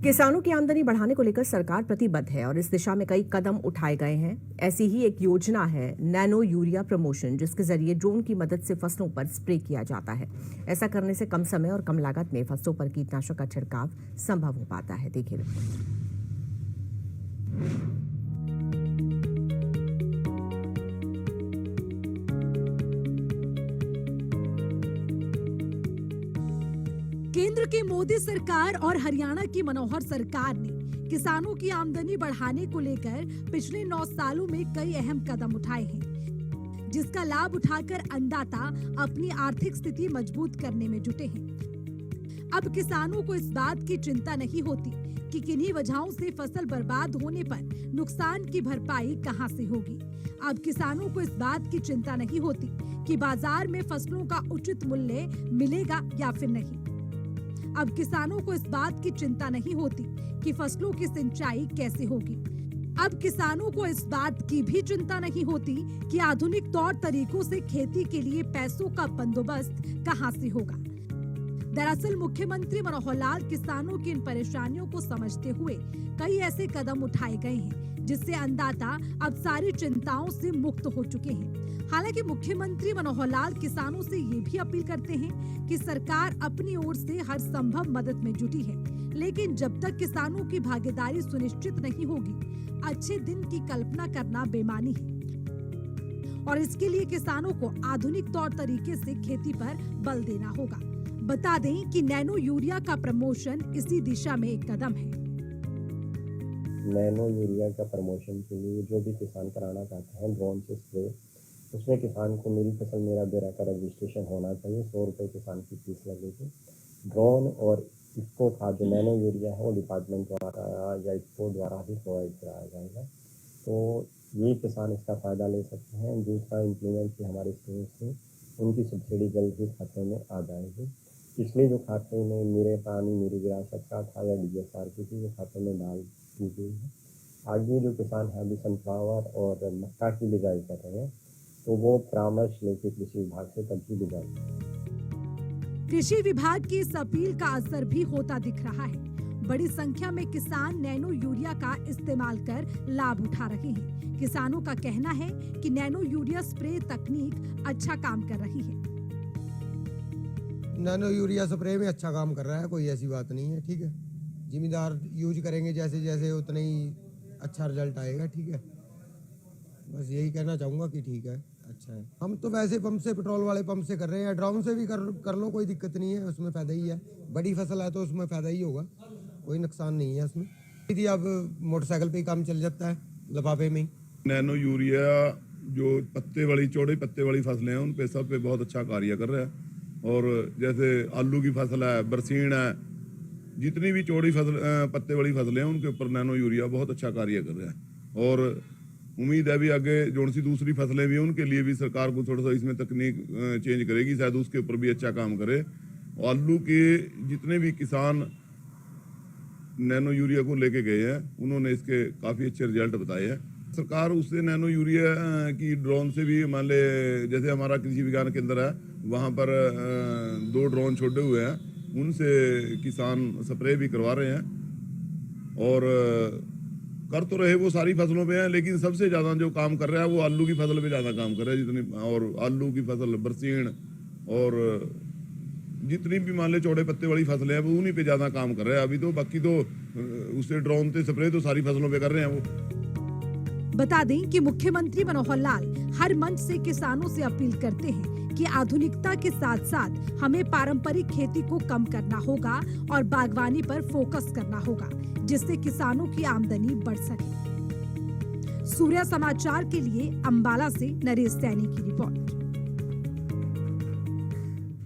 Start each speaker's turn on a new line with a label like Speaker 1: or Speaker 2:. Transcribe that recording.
Speaker 1: किसानों की आमदनी बढ़ाने को लेकर सरकार प्रतिबद्ध है और इस दिशा में कई कदम उठाए गए हैं। ऐसी ही एक योजना है नैनो यूरिया प्रमोशन, जिसके जरिए ड्रोन की मदद से फसलों पर स्प्रे किया जाता है। ऐसा करने से कम समय और कम लागत में फसलों पर कीटनाशक का छिड़काव संभव हो पाता है। देखिए रिपोर्ट।
Speaker 2: केंद्र की मोदी सरकार और हरियाणा की मनोहर सरकार ने किसानों की आमदनी बढ़ाने को लेकर पिछले 9 सालों में कई अहम कदम उठाए हैं, जिसका लाभ उठाकर अन्नदाता अपनी आर्थिक स्थिति मजबूत करने में जुटे हैं। अब किसानों को इस बात की चिंता नहीं होती कि किन्हीं वजहों से फसल बर्बाद होने पर नुकसान की भरपाई कहां से होगी। अब किसानों को इस बात की चिंता नहीं होती कि बाजार में फसलों का उचित मूल्य मिलेगा या फिर नहीं। अब किसानों को इस बात की चिंता नहीं होती कि फसलों की सिंचाई कैसे होगी। अब किसानों को इस बात की भी चिंता नहीं होती कि आधुनिक तौर तरीकों से खेती के लिए पैसों का बंदोबस्त कहां से होगा। दरअसल मुख्यमंत्री मनोहर लाल किसानों की इन परेशानियों को समझते हुए कई ऐसे कदम उठाए गए हैं, जिससे अन्नदाता अब सारी चिंताओं से मुक्त हो चुके हैं। हालांकि मुख्यमंत्री मनोहर लाल किसानों से ये भी अपील करते हैं कि सरकार अपनी ओर से हर संभव मदद में जुटी है, लेकिन जब तक किसानों की भागीदारी सुनिश्चित नहीं होगी, अच्छे दिन की कल्पना करना बेमानी है और इसके लिए किसानों को आधुनिक तौर तरीके से खेती पर बल देना होगा। बता दें कि नैनो यूरिया का प्रमोशन इसी दिशा में एक कदम है।
Speaker 3: नैनो यूरिया का प्रमोशन के लिए जो भी किसान कराना चाहते हैं ड्रोन से स्प्रे, उसमें किसान को मेरी फसल मेरा बेरा का रजिस्ट्रेशन होना चाहिए। 100 रुपये किसान की फीस लगेगी। ड्रोन और इसको खाद जो नैनो यूरिया है वो डिपार्टमेंट द्वारा या इसको द्वारा ही प्रोवाइड कराया जाएगा, तो ये किसान इसका फ़ायदा ले सकते हैं। दूसरा, इम्प्लीमेंट की हमारी स्कीम से उनकी सब्सिडी जल्द ही खाते में आ जाएगी। पिछले जो खाते में मेरे पानी मेरी विरासत का था या DSR की थी, वो खाते में डाल दी गई है। आगे जो किसान है अभी सनफ्लावर और मक्का की बिजाई कर रहे हैं, तो वो परामर्श लेके कृषि विभाग से तभी बिजाई।
Speaker 2: कृषि विभाग की इस अपील का असर भी होता दिख रहा है। बड़ी संख्या में किसान नैनो यूरिया का इस्तेमाल कर लाभ उठा रहे हैं। किसानों का कहना है कि नैनो यूरिया स्प्रे तकनीक अच्छा काम कर रही है।
Speaker 4: नैनो यूरिया स्प्रे में अच्छा काम कर रहा है, कोई ऐसी बात नहीं है। ठीक है, जिम्मेदार यूज करेंगे जैसे जैसे उतना ही अच्छा रिजल्ट आएगा। ठीक है, बस यही कहना चाहूँगा कि ठीक है, अच्छा है। हम तो वैसे पंप से, पेट्रोल वाले पंप से कर रहे हैं, ड्रोन से भी कर लो, कोई दिक्कत नहीं है, उसमें फ़ायदा ही है। बड़ी फसल है तो उसमें फ़ायदा ही होगा, कोई नुकसान नहीं है उसमें। यदि अब मोटरसाइकिल पे ही काम चल जाता है, लिफाफे में ही।
Speaker 5: नैनो यूरिया जो पत्ते वाली, चौड़े पत्ते वाली फसलें हैं, उन पे सब पे बहुत अच्छा कार्य कर रहा है। और जैसे आलू की फसल है, बरसीन है, जितनी भी चौड़ी फसल पत्ते वाली फसलें हैं, उनके ऊपर नैनो यूरिया बहुत अच्छा कार्य कर रहा है। और उम्मीद है भी आगे जो सी दूसरी फसलें भी हैं, उनके लिए भी सरकार को थोड़ा सा इसमें तकनीक चेंज करेगी, शायद उसके ऊपर भी अच्छा काम करे। आलू के जितने भी किसान नैनो यूरिया को लेके गए हैं, उन्होंने इसके काफ़ी अच्छे रिजल्ट बताए हैं। सरकार उससे नैनो यूरिया की ड्रोन से भी, मान ले जैसे हमारा कृषि विज्ञान केंद्र है, वहाँ पर 2 ड्रोन छोड़े हुए हैं, उनसे किसान स्प्रे भी करवा रहे हैं। और कर तो रहे वो सारी फसलों पे हैं, लेकिन सबसे ज़्यादा जो काम कर रहा है वो आलू की फसल पे ज़्यादा काम कर रहा है। जितनी और आलू की फसल, बरसीन और जितनी भी मान ले चौड़े पत्ते वाली फसलें हैं, वो उन्हीं पे ज़्यादा काम कर रहा है अभी तो। बाकी तो उससे ड्रोन से स्प्रे तो सारी फसलों पे कर रहे हैं वो।
Speaker 2: बता दें कि मुख्यमंत्री मनोहर लाल हर मंच से किसानों से अपील करते हैं कि आधुनिकता के साथ साथ हमें पारंपरिक खेती को कम करना होगा और बागवानी पर फोकस करना होगा, जिससे किसानों की आमदनी बढ़ सके। सूर्या समाचार के लिए अंबाला से नरेश सैनी की रिपोर्ट।